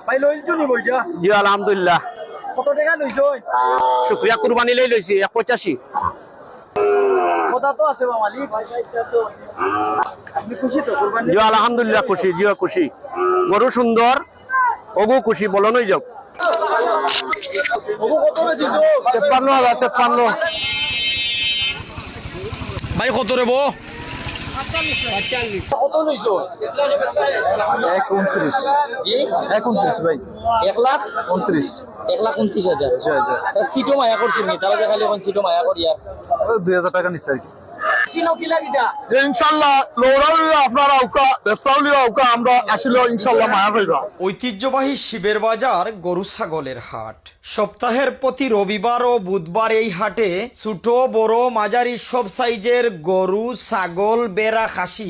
ভাই লইছো নি বইটা? জি আলহামদুলিল্লাহ। কত টাকা লইছো? শুক্রিয়া, কুরবানি লইছি 185। কথা তো আছে মালিক। আপনি খুশি তো কুরবানি? জি আলহামদুলিল্লাহ খুশি, জি খুশি। গরু সুন্দর, ওগু খুশি, বলো নই যাও। ওগো কত বেচিছো? 53,000, 53। ভাই কত রে বো? কত লইছো? 129। জি 129 ভাই। 1,29,000। 1,29,000। সিটো মায়া করছি নি, তারা খালি এখন সিটো মায়া করি আর 2000 টাকা নিচ্ছে আর কি। সিনো কি লাগিটা? ইনশাআল্লাহ লৌরাউলি আপনারা আউকা বেসাউলি আউকা আমরা আসলে ইনশাআল্লাহ মায়া হইবা। ঐতিহ্যবাহী শিবের বাজার গরু ছাগলের হাট। সপ্তাহের প্রতি রবিবার ও বুধবার এই হাটে ছোট বড় মাঝারি সব সাইজের গরু, ছাগল, বেড়া, খাসি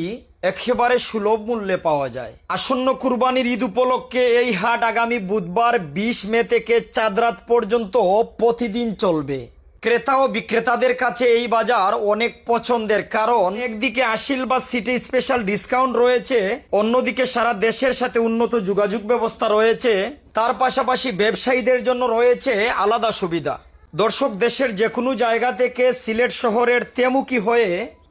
একেবারে সুলভ মূল্যে পাওয়া যায়। আসন্ন কুরবানির ঈদ উপলক্ষে এই হাট আগামী বুধবার 20 মে থেকে চাঁদ রাত পর্যন্ত প্রতিদিন চলবে। ক্রেতা ও বিক্রেতাদের কাছে এই বাজার অনেক পছন্দের, কারণ একদিকে আশীর্বাদ সিটি স্পেশাল ডিসকাউন্ট রয়েছে, অন্যদিকে সারা দেশের সাথে উন্নত যোগাযোগ ব্যবস্থা রয়েছে, তার পাশাপাশি ব্যবসায়ীদের জন্য রয়েছে আলাদা সুবিধা। দর্শক, দেশের যে কোনো জায়গা থেকে সিলেট শহরের তেমুকি হয়ে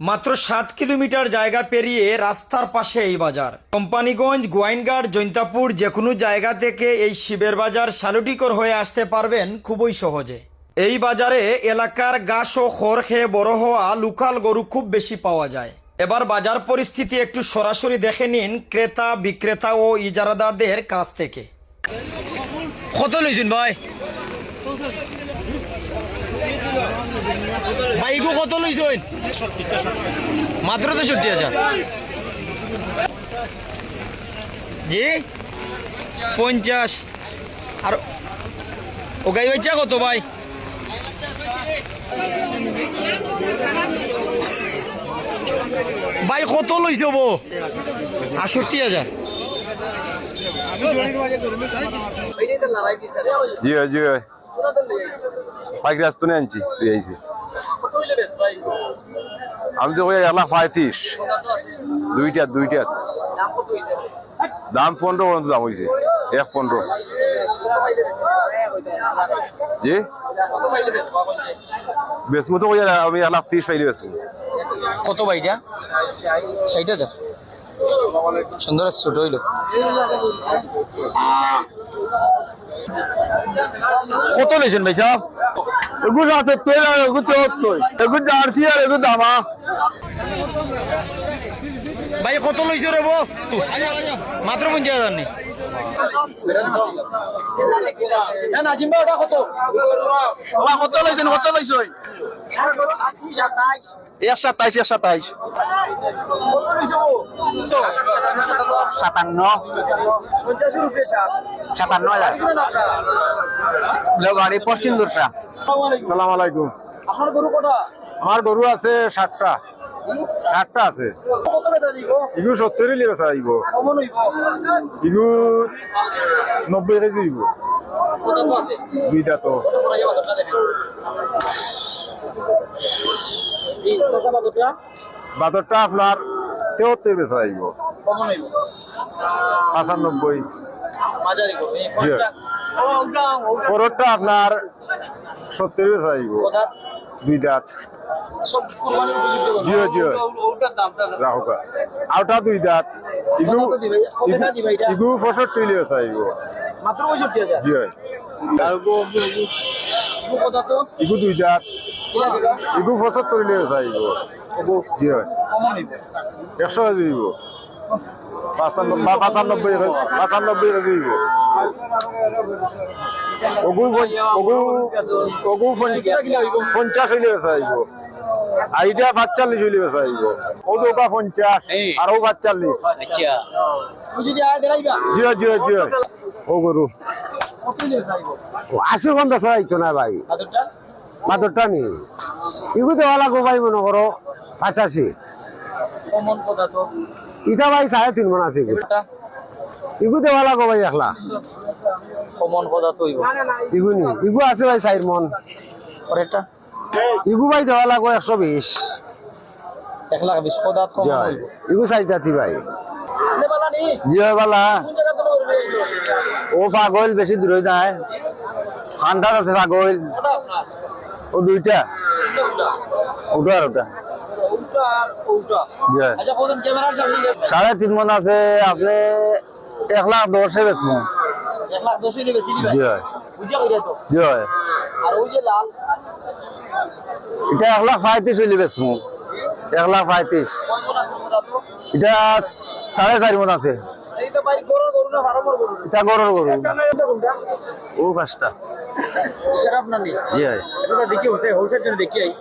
মাত্র 7 কিলোমিটার জায়গা পেরিয়ে রাস্তার পাশে এই বাজার। কোম্পানিগঞ্জ, গোয়াইনঘাট, জৈন্তাপুর যে কোনো জায়গা থেকে এই শিবের বাজার শালুটিকর হয়ে আসতে পারবেন খুবই সহজে। এই বাজারে এলাকার ঘাস ও খড় খেয়ে বড় হওয়া লোকাল গরু খুব বেশি পাওয়া যায়। এবার বাজার পরিস্থিতি একটু সরাসরি দেখে নিন ক্রেতা, বিক্রেতা ও ইজারাদারদের কাছ থেকে। কত লইছেন ভাই? ভাই ইগো কত লইছেন? মাত্র 63,000। জি 50। আর ও গাই বাচ্চা কত ভাই? ভাই কত লইছ বো? 68,000। জি জি পাইকারি আস্তনে আনছি তুই আইছি। আমি তো ওই 1,35,000। দুইটা দাম 15 পর্যন্ত দাম হয়েছে। 1,15। জি বেসমু তো ওই আমি 1,30,000 পাইলে বেসমু। কত ভাইটা? 60,000। সুন্দর ছোট হইল। কত লইছেন ভাই সাহেব? এগুলো রাতে তেল আর এগুলো 74, এগুলো জার্সি আর এগুলো দামা। ভাই কত লইছ রে বো? মাত্র 50,000 নেই। নাজিম ভাই ওটা কত? কত লইছেন? কত লইছই? 127। 57। 57,000 গাড়ি পশ্চিম দূরটা। সালাম আলাইকুম। আপনার গরু কটা? আমার গরু আছে 60টা। 60টা আছে। কত বেচা দিব? ইগু 70 লিবে চাইব। কমন হইব? ইগু 90 কেজি দিব। কত তো আছে? দুইটা তো। কত করে যাবে কথা দেখেন। এই সাসা বাদটা বাদরটা আপনার 73 বেচা চাইব। কমন হইব? 95। মাঝারি গরু এই জি। কোনটা? পরোটা আপনার 70 বেচা চাইব। কথা দুইটা। সব কুরবানি উপযুক্ত গরু। জি জি ওটার দামটা রাহুকা আউটা দুইটা। ইগু কত দিবে? কত দিবে এটা? ইগু 65 লিবে চাইব। মাত্র 65,000। জি আর গো কত তো? ইগু দুইটা। কিলা দিবা? ইগু 75 লিবে চাইব। জি কমন হইব? 100 কেজি দিব। 95 কেজি দিব। ওগু 50 হইলে চাইব। আইটা 45 হইলে চাইব। ওদোকা 50 আর ও 45। আচ্ছা তুই যদি আয় দেখাইবা জি জি জি ও গরু কত দিলে চাইবো? 80 ঘন্টা চাইতো না ভাই। আদরটা মাত্রটা নি ইগু দেওয়া লাগবো ভাই মনে করো 85। কমন কথা তো ইটা ভাই 3.5 মন আছে। এটা ইগু দেওয়া লাগবো ভাই একলা। কমন কথা তো হইব। ইগু নি ইগু আছে ভাই 4 মন। আর এটা ইগু ভাই দেওয়া লাগবো 120। 1,20,000 কথা কমন জয় হইব। ইগু 4 জাতি ভাই। আপনি বালা নি জি হয় বালা কোন জায়গা থেকে গরু ও পাগল বেশি দূর নাই খান্ডার আছে পাগল ওটা আপনার ও দুইটা ওটা ওটা আর ওটা ওটা আর ওটা জি আচ্ছা কোন ক্যামেরার সামনে 3.5 মন আছে আপনি 1,10,000 বেচবো 1,10,000 এর বেশি দিবেন জি হয় বুঝা কইরা তো জি হয় আর ওই যে লাল এটা 1,35,000 হইলে বেচবো 1,35,000 কোন কোন আছে ওটা তো এটা 4.5 মন আছে এই তো ভাই গরু না ফার্মার গরু এটা গরুর গরু এটা কোনটা ও পাঁচটা সেটা আপনার নি জি হয় এটা দেখি হোলসেল জন্য দেখি আই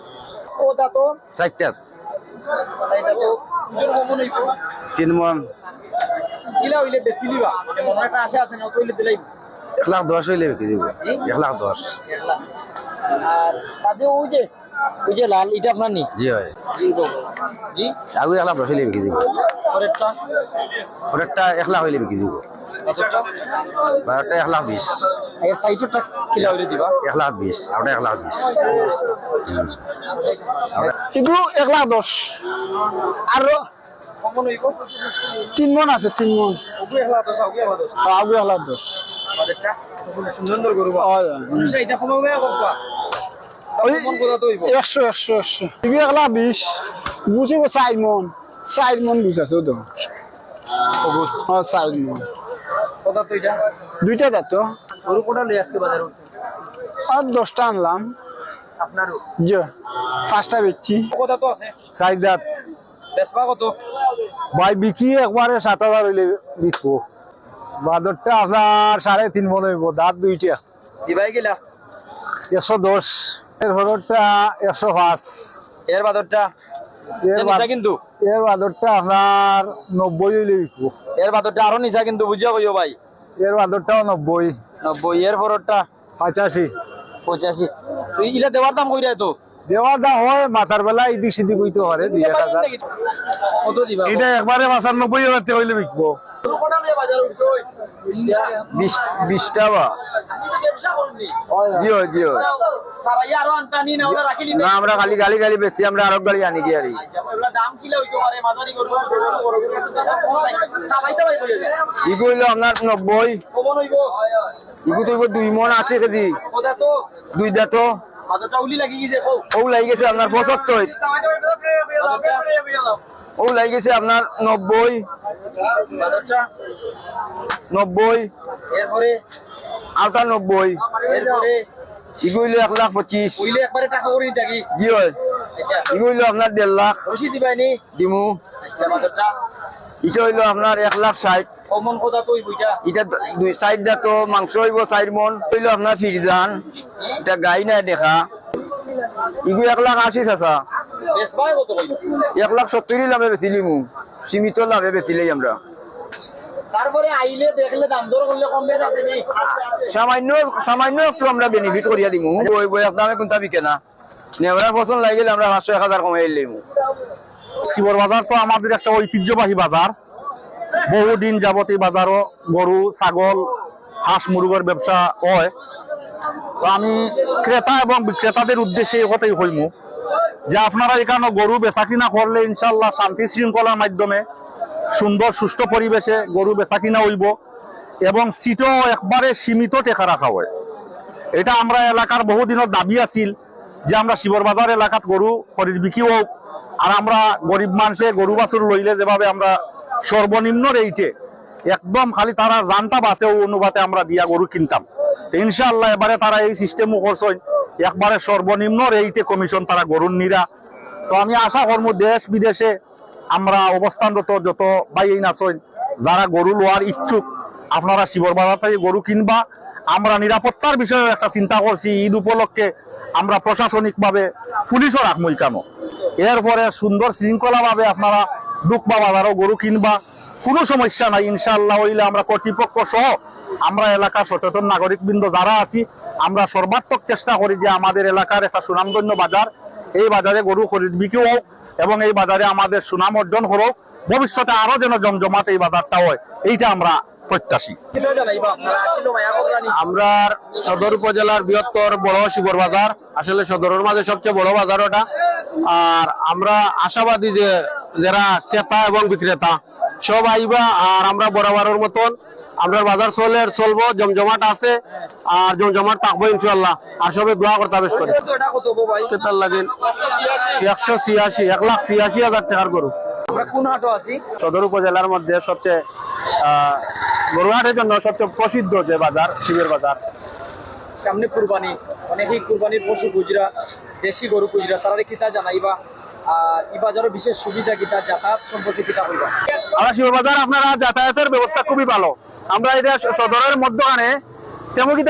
ওটা তো 4টা এটা তো দুজন কমন হইবো 3 মন কিলা হইলে বেশি লিবা মানে মনে একটা আশা আছে না তো হইলে দিলাই 1,10,000 হইলে বিক্রি দিব 1,10,000 আর তাতে ওই যে লাল এটা আপনার নি জি হয় জি বাবু জি আগে 1,10,000 হইলে বিক্রি দিব পরেরটা ওটা 1,00,000 হইলে বিক্রি দিব কতটা ওটা 1,20,000 এর সাইডটা কিলা হইলে দিবা 1,20,000 ওটা 1,20,000 কিন্তু 1,10,000 আর কমন হইব 3 মন আছে 3 মন ওগু 1,10 ওগু 1,10 আগে 1,10,000 আমাদেরটা সুন্দর গরু হয় এটা কমাবে কবা ওই কমন কথা তো হইব 100 কিন্তু 1,20,000 বুঝিব 4 মন বুঝাছো তো হ্যাঁ 4 মন কথা তো এটা দুইটা দাঁত তো গরু কোটা লই আজকে বাজারে উঠছে আর 10টা আনলাম আপনারও যে 5টা বেচছি কথা তো আছে 4 দাঁত বেচবা কত ভাই বিক্রি একবারে 7,000 হইলে বিকবো বাদরটা আপনার 3.5 মন হইব দাঁত দুইটা দিবাই গেলা 110 এর হরটা 105 এর বাদরটা কিন্তু এর বাদরটা আপনার 90 হইলে বিকবো এর বাদরটা আরো নিচা কিন্তু বুঝিয়া কইও ভাই এর বাদরটাও 90 90 এর পরটা 85 85 তুই ইলা দেওয়ার দাম কইরা তো দেওয়ার দাম হয় মাথার বেলা এদিক সেদিক হইতে পারে 2,000 কত দিবা এটা একবারে মাথার 90,000 হইলে বিকবো কোটা লই বাজারে উঠছো 20টা বা আমি তো ব্যবসা করনি জি হয় সারাই আরো আনতানি না ওরা রাখিলি না আমরা খালি গালি বেশি আমরা আরো গাড়ি আনি কি আরি এগুলা দাম কিলা হইতো পারে মাঝারি করব না ভাই তো ভাই কইয়া ইগো হইলো আপনার 90 কমন হইব ইগো তো 2 মন 80 কেজি ওটা তো 2 দাঁত মাথাটা উলি লাগি গিয়েছে কও ও লাগি গেছে আপনার 75 ও লাগি গেছে আপনার 90 মাথাটা 90 এরপরে আউটা 90 এরপরে ইগো হইলো 1,25,000 উইলে একবারে টাকা করে নিতা কি জি হয় আচ্ছা ইগো হইলো আপনার 1.5 লাখ রশি দিবাইনি দিমু আচ্ছা মাথাটা এটা হইলো আপনার 1,60,000 কমন কথা তো হইবইটা এটা 2 সাইড দাঁত মাংস হইব 4 মন হইলো আপনার ফিরজান এটা গাই না দেখা ইগো 1,80,000 চাচা বেসবাই কত কইব 1,70,000 লাভে বেচিলিমু সীমিত লাভে বেচিলেই আমরা তারপরে আইলে দেখলে দাম দর করলে কম বেশ আছে নি সামান্য একটু আমরা বেনিফিট করিয়া দিমু ওই বই দামে কোনটা বিকে না নেওয়ার পছন্দ লাগিলে আমরা 500-1,000 কমাই লইমু শিবর বাজার তো আমাদের একটা ঐতিহ্যবাহী বাজার বহুদিন যাবত এই বাজারও গরু ছাগল হাঁস মুরগের ব্যবসা হয় তো আমি ক্রেতা এবং বিক্রেতাদের উদ্দেশ্যে এই কথাই কইমু যে আপনারা এখানে গরু বেচা কিনা করলে ইনশাল্লাহ শান্তি শৃঙ্খলার মাধ্যমে সুন্দর সুষ্ঠু পরিবেশে গরু বেচা কিনা হইব এবং সিটও একবারে সীমিত টেকা রাখা হয় এটা আমরা এলাকার বহুদিনের দাবি আছিল যে আমরা শিবর বাজার এলাকাত গরু খরিদ বিক্রি হোক আর আমরা গরিব মানুষে গরু বাছুর লইলে যেভাবে আমরা সর্বনিম্ন রেটে একদম খালি তারা জানতা বাঁচে ও অনুপাতে আমরা দিয়া গরু কিনতাম ইনশাআল্লাহ এবারে তারা এই সিস্টেমও করছেন একবারে সর্বনিম্ন রেটে কমিশন তারা গরুর নিরা তো আমি আশা করবো দেশ বিদেশে আমরা অবস্থানরত যত ভাই আছেন যারা গরু লোয়ার ইচ্ছুক আপনারা শিবর বাজার থেকে গরু কিনবা আমরা নিরাপত্তার বিষয়ে একটা চিন্তা করছি ঈদ উপলক্ষে আমরা প্রশাসনিকভাবে পুলিশও রাখবো কেন এরপরে সুন্দর শৃঙ্খলা ভাবে আপনারা ঢুকবা বাজারও গরু কিনবা কোনো সমস্যা নাই ইনশাআল্লাহ হইলে আমরা কর্তৃপক্ষ সহ আমরা এলাকার সচেতন নাগরিকবৃন্দ যারা আছি আমরা সর্বাত্মক চেষ্টা করি যে আমাদের এলাকার একটা সুনামধন্য বাজার এই বাজারে গরু খরিদ বিক্রি হোক এবং এই বাজারে আমাদের সুনাম অর্জন হোক ভবিষ্যতে আরো যেন জমজমাট এই বাজারটা হয় এইটা আমরা প্রত্যাশী আমরা সদর উপজেলার বৃহত্তর বড় শিবর বাজার আসলে সদরের মাঝে সবচেয়ে বড় বাজার ওটা আর আমরা আশাবাদী যে যারা ক্রেতা এবং বিক্রেতা সব আইবা। আর আমরা বরাবরের মতন আমরা বাজার চলবো, জমজমাট আছে আর জমজমাট থাকবো ইনশাল্লাহ। আর সবাই দোয়া করতে হবে করে এটা কত গো ভাই? কেতার লাগেন 186,00,000 টাকার গরু। আমরা কোন হাটও আছি? সদর উপজেলার মধ্যে সবচেয়ে গরুহাটের জন্য সবচেয়ে প্রসিদ্ধ যে বাজার শিবের বাজার। সামনে কুরবানি, অনেকেই কুরবানির পশু গুজরা, দেশি গরু গুজরা, তারা কিতা জানাইবা আর এই বাজারের বিশেষ সুবিধা কিতা, যাতায়াত সম্পর্কে কিতা কইবা? আমরা শিবের বাজার আপনারা যাতায়াতের ব্যবস্থা খুবই ভালো। আমরা এটা সদরের মধ্যখানে তেমুকি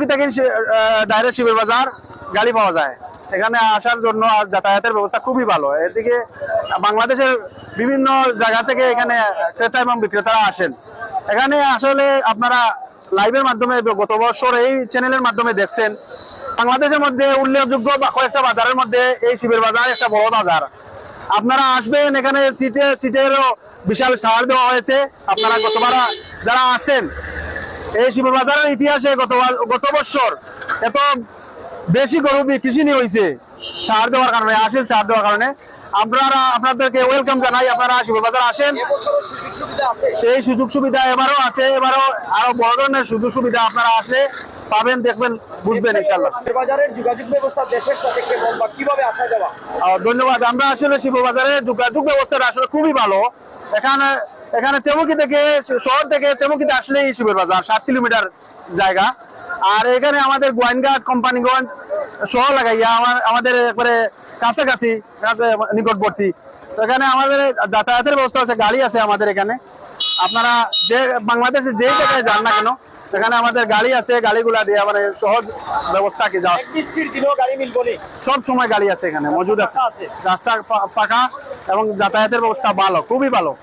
থাকেন ডাইরেক্ট শিবের বাজার গাড়ি পাওয়া যায়। এখানে আসার জন্য যাতায়াতের ব্যবস্থা খুবই ভালো। এদিকে বাংলাদেশের বিভিন্ন জায়গা থেকে এখানে ক্রেতা এবং বিক্রেতারা আসেন। এখানে আসলে আপনারা লাইভের মাধ্যমে গত বছর এই চ্যানেলের মাধ্যমে দেখছেন, বাংলাদেশের মধ্যে উল্লেখযোগ্য কয়েকটা বাজারের মধ্যে এই শিবের বাজার একটা বড় বাজার। আপনারা আসবেন, এখানে সিটেরও বিশাল ছাড় দেওয়া হয়েছে। আপনারা গতবার যারা আসেন, এই শিবের বাজারের ইতিহাসে গত বছর এত বেশি গরু বিক্রি হয়েছে ছাড় দেওয়ার কারণে, ছাড় দেওয়ার কারণে আপনারা আপনাদেরকে ওয়েলকাম জানাই। আপনারা শিবের বাজার আসেন, এবছরও সুযোগ সুবিধা আছে? সেই সুযোগ সুবিধা এবারও আছে। এবারও আরো বড় ধরনের সুযোগ সুবিধা আপনারা আসলে পাবেন, দেখবেন, বুঝবেন ইনশাল্লাহ। শিবের বাজারের যোগাযোগ ব্যবস্থা দেশের সাথে কেমন বা কিভাবে আসা যাওয়া? ধন্যবাদ। আমরা আসলে শিবের বাজারের যোগাযোগ ব্যবস্থাটা আসলে খুবই ভালো। এখানে তেমুকি থেকে, শহর থেকে তেমুকিতে আসলে শিবের বাজার 7 কিলোমিটার জায়গা। আর এখানে আমাদের গোয়াইনঘাট, কোম্পানিগঞ্জ সহ লাগাইয়া আমাদের একবারে কাছাকাছি নিকটবর্তী। তো এখানে আমাদের যাতায়াতের ব্যবস্থা আছে, গাড়ি আছে আমাদের এখানে। আপনারা যে বাংলাদেশে যেই জায়গায় যান না কেন, এখানে আমাদের গাড়ি আছে, গাড়িগুলা দিয়ে মানে সহজ ব্যবস্থা কি যাওয়া, গাড়ি মিলবো নি? সব সময় গাড়ি আছে এখানে মজুদ আছে। রাস্তা পাকা এবং যাতায়াতের ব্যবস্থা ভালো, খুবই ভালো।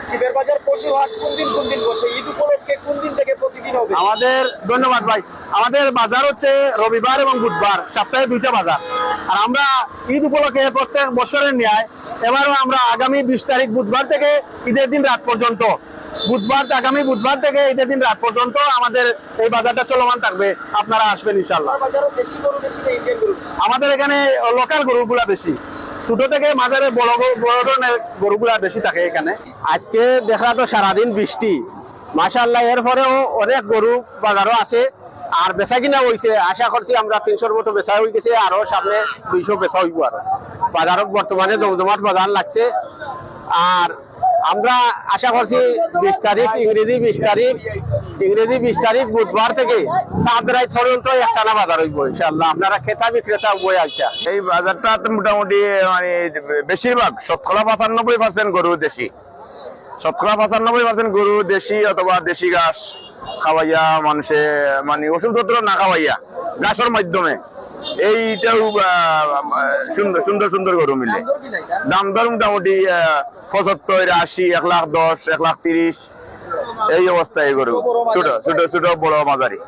শিবের বাজার পশু হাট কোন দিন বসে? ঈদ উপলক্ষে কোন দিন থেকে প্রতিদিন হবে? আমাদের ধন্যবাদ ভাই। আমাদের বাজার হচ্ছে রবিবার এবং বুধবার, সপ্তাহে 2টা বাজার। আর আমরা ঈদ উপলক্ষে প্রত্যেক বছরের ন্যায় এবারও আমরা আগামী 20 তারিখ বুধবার থেকে ঈদের দিন রাত পর্যন্ত, আগামী বুধবার থেকে ঈদের দিন রাত পর্যন্ত আমাদের এই বাজারটা চলমান থাকবে। আপনারা আসবেন ইনশাল্লাহ। বাজারও দেশি গরু বেশি না ইন্ডিয়ান গরু? আমাদের এখানে লোকাল গরুগুলা বেশি, ছোট থেকে মাঝারে বড় ধরনের গরুগুলা বেশি থাকে এখানে। আজকে দেখা তো সারাদিন বৃষ্টি, মাশাআল্লাহ। এরপরেও অনেক গরু বাজারও আছে আর বেচা কিনা হয়েছে। আশা করছি আমরা 300-র মতো বেচা হয়ে গেছে, আরো সামনে 200 বেচা হইব। আর বাজারও বর্তমানে জমজমাট বাজার লাগছে। আর আমরা আশা করছি 20 তারিখ ইংরেজি 20 তারিখ বুধবার থেকে 7 রাত পর্যন্ত একটানা বাজার হইব ইনশাআল্লাহ। আপনারা ক্রেতা বিক্রেতা বই আইটা। এই বাজারটা মোটামুটি মানে বেশিরভাগ 95% গরু দেশি, 95% গরু দেশি অথবা দেশি ঘাস খাওয়াইয়া মানুষে মানে ওষুধপত্র না খাওয়াইয়া ঘাসের মাধ্যমে এইটাও সুন্দর গরু মিলে। দাম দর মোটামুটি 75, 80, 1,10,000, 1,30,000 এই অবস্থায় গরু, ছোট বড় মাঝারি।